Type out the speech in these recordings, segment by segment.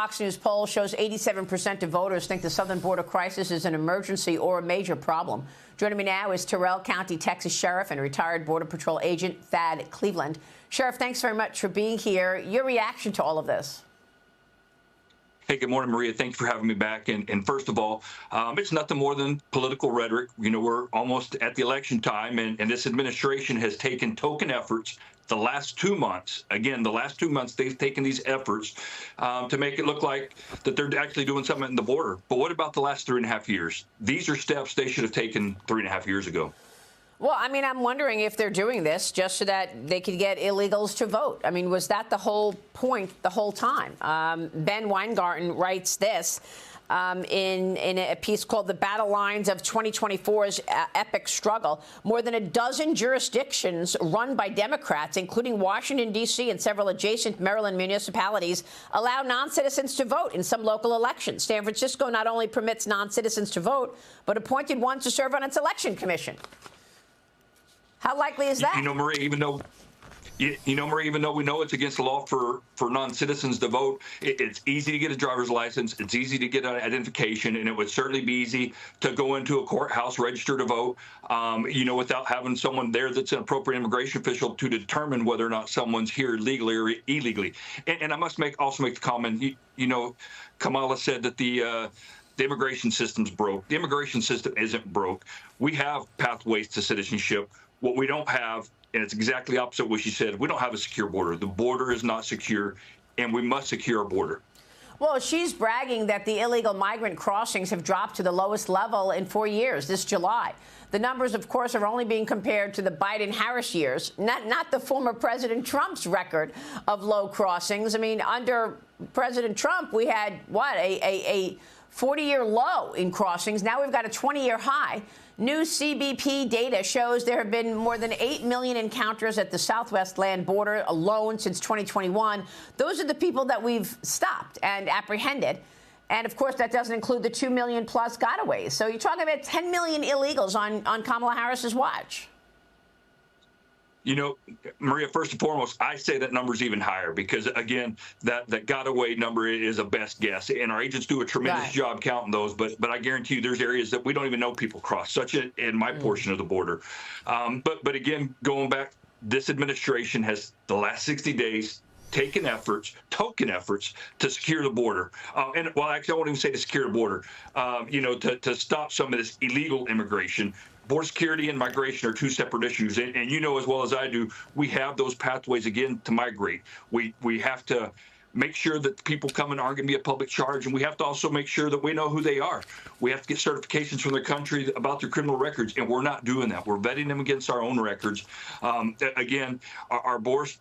Fox News poll shows 87% of voters think the southern border crisis is an emergency or a major problem. Joining me now is Terrell County, Texas Sheriff and retired Border Patrol agent Thad Cleveland. Sheriff, thanks very much for being here. Your reaction to all of this? Hey, good morning, Maria. Thank you for having me back. And first of all, it's nothing more than political rhetoric. You know, we're almost at the election time, and this administration has taken token efforts the last 2 months. Again, the last 2 months, they've taken these efforts to make it look like that they're actually doing something at the border. But what about the last 3.5 years? These are steps they should have taken 3.5 years ago. Well, I mean, I'm wondering if they're doing this just so that they could get illegals to vote. I mean, was that the whole point the whole time? Ben Weingarten writes this in a piece called The Battle Lines of 2024's Epic Struggle. More than a dozen jurisdictions run by Democrats, including Washington, D.C. and several adjacent Maryland municipalities, allow non-citizens to vote in some local elections. San Francisco not only permits non-citizens to vote, but appointed ones to serve on its election commission. How likely is that? You know, Maria, even though we know it's against the law for non-citizens to vote, it's easy to get a driver's license. It's easy to get an identification, and it would certainly be easy to go into a courthouse, register to vote, without having someone there that's an appropriate immigration official to determine whether or not someone's here legally or illegally. And I must also make the comment, Kamala said that the immigration system's broke. The immigration system isn't broke. We have pathways to citizenship. What we don't have, and it's exactly opposite of what she said, we don't have a secure border. The border is not secure, and we must secure our border. Well, she's bragging that the illegal migrant crossings have dropped to the lowest level in 4 years this July. The numbers, of course, are only being compared to the Biden-Harris years, not the former President Trump's record of low crossings. I mean, under President Trump, we had, a 40-year low in crossings. Now we've got a 20-year high. New CBP data shows there have been more than 8 million encounters at the southwest land border alone since 2021. Those are the people that we've stopped and apprehended. And, of course, that doesn't include the 2 million plus gotaways. So you're talking about 10 million illegals on Kamala Harris's watch. You know, Maria, first and foremost, I say that number's even higher because, again, that got-away number is a best guess. And our agents do a tremendous job counting those. But I guarantee you there's areas that we don't even know people cross, such in my portion of the border. But again, going back, this administration has, the last 60 days, taken token efforts to secure the border. Actually, I won't even say to secure the border, to stop some of this illegal immigration. Border security and migration are two separate issues. And you know as well as I do, we have those pathways, again, to migrate. We have to make sure that the people coming aren't going to be a public charge, and we have to also make sure that we know who they are. We have to get certifications from their country about their criminal records, and we're not doing that. We're vetting them against our own records. Again, our borders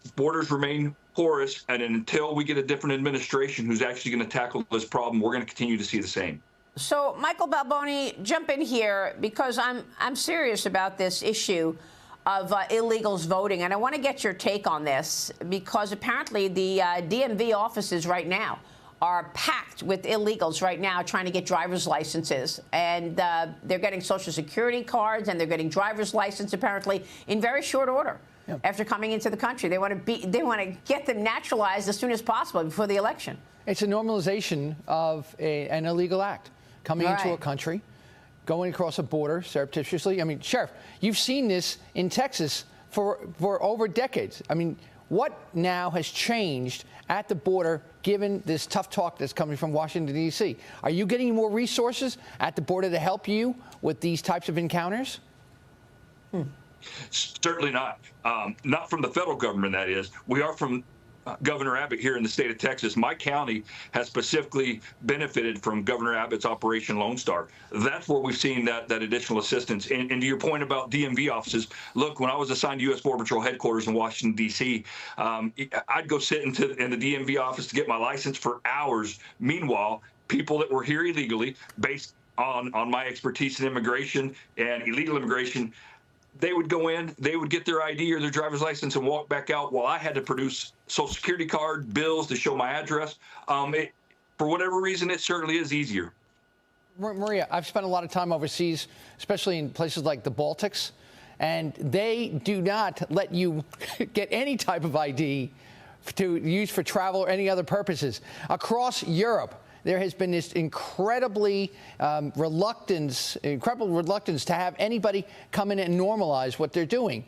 remain porous, and until we get a different administration who's actually going to tackle this problem, we're going to continue to see the same. So, Michael Balboni, jump in here because I'm serious about this issue of illegals voting, and I want to get your take on this because apparently the DMV offices right now are packed with illegals right now trying to get driver's licenses, and they're getting Social Security cards and they're getting driver's license apparently in very short order. Yep. After coming into the country, they want to get them naturalized as soon as possible before the election. It's a normalization of an illegal act. Coming into a country, going across a border surreptitiously. I mean, Sheriff, you've seen this in Texas for over decades. I mean, what now has changed at the border given this tough talk that's coming from Washington, D.C.? Are you getting more resources at the border to help you with these types of encounters? Certainly not. Not from the federal government, that is. We are from Governor Abbott here in the state of Texas. My county has specifically benefited from Governor Abbott's Operation Lone Star. That's where we've seen that additional assistance. And to your point about DMV offices, look, when I was assigned to U.S. Border Patrol headquarters in Washington, D.C., I'd go sit in the DMV office to get my license for hours. Meanwhile, people that were here illegally, based on my expertise in immigration and illegal immigration, they would go in, they would get their ID or their driver's license and walk back out while I had to produce Social Security card, bills to show my address. For whatever reason, it certainly is easier. Maria, I've spent a lot of time overseas, especially in places like the Baltics, and they do not let you get any type of ID to use for travel or any other purposes. Across Europe, there has been this incredible reluctance to have anybody come in and normalize what they're doing.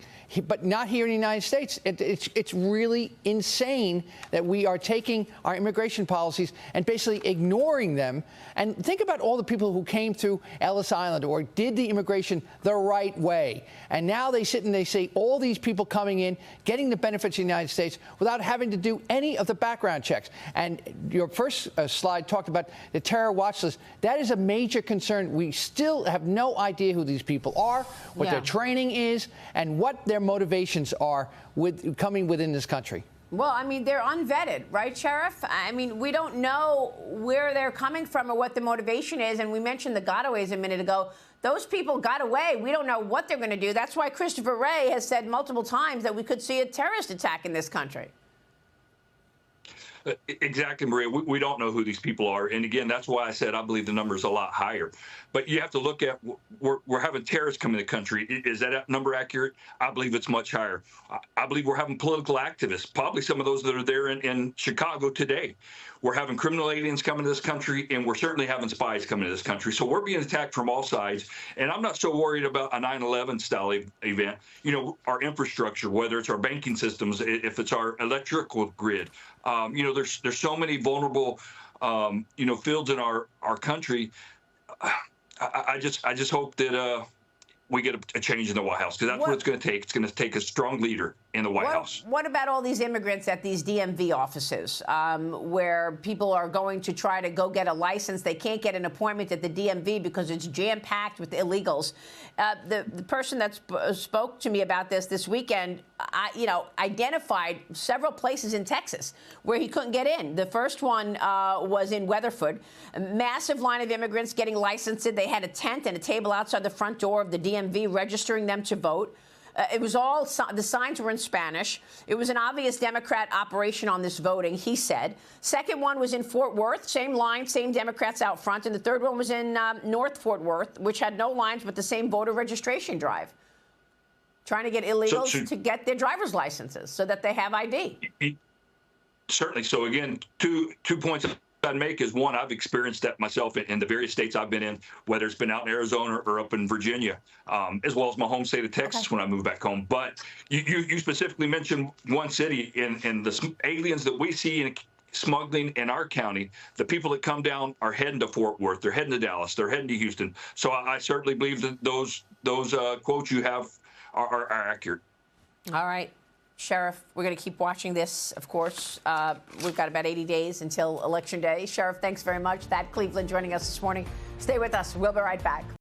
But not here in the United States. It's really insane that we are taking our immigration policies and basically ignoring them. And think about all the people who came through Ellis Island or did the immigration the right way. And now they sit and they say all these people coming in, getting the benefits of the United States without having to do any of the background checks. And your first slide talked about the terror watch list. That is a major concern. We still have no idea who these people are, what their training is, and what their motivations are with coming within this country. Well, I mean, they're unvetted, right, Sheriff? I mean, we don't know where they're coming from or what the motivation is. And we mentioned the gotaways a minute ago. Those people got away. We don't know what they're going to do. That's why Christopher Wray has said multiple times that we could see a terrorist attack in this country. Exactly, Maria. We don't know who these people are. And again, that's why I said I believe the number is a lot higher. But you have to look at, we're having terrorists come in the country. Is that number accurate? I believe it's much higher. I believe we're having political activists, probably some of those that are there in Chicago today. We're having criminal aliens coming to this country, and we're certainly having spies coming to this country. So we're being attacked from all sides. And I'm not so worried about a 9/11 style event. You know, our infrastructure, whether it's our banking systems, if it's our electrical grid. You know, there's so many vulnerable, you know, fields in our country. I just hope that we get a change in the White House, because that's what it's going to take. It's going to take a strong leader in the White House. What about all these immigrants at these DMV offices where people are going to try to go get a license? They can't get an appointment at the DMV because it's jam-packed with illegals. The person that spoke to me about this weekend, you know, identified several places in Texas where he couldn't get in. The first one was in Weatherford. A massive line of immigrants getting licensed. They had a tent and a table outside the front door of the DMV registering them to vote. It was all, the signs were in Spanish. It was an obvious Democrat operation on this voting, he said. Second one was in Fort Worth, same line, same Democrats out front. And the third one was in North Fort Worth, which had no lines but the same voter registration drive. Trying to get illegals to get their driver's licenses so that they have ID. Certainly. So again, two points I'd make is, one, I've experienced that myself in the various states I've been in, whether it's been out in Arizona or up in Virginia, as well as my home state of Texas when I moved back home. But you specifically mentioned one city, and the aliens that we see in smuggling in our county, the people that come down are heading to Fort Worth, they're heading to Dallas, they're heading to Houston. So I certainly believe that those quotes you have are accurate. All right. Sheriff, we're going to keep watching this, of course. We've got about 80 days until Election Day. Sheriff, thanks very much. Thad Cleveland joining us this morning. Stay with us. We'll be right back.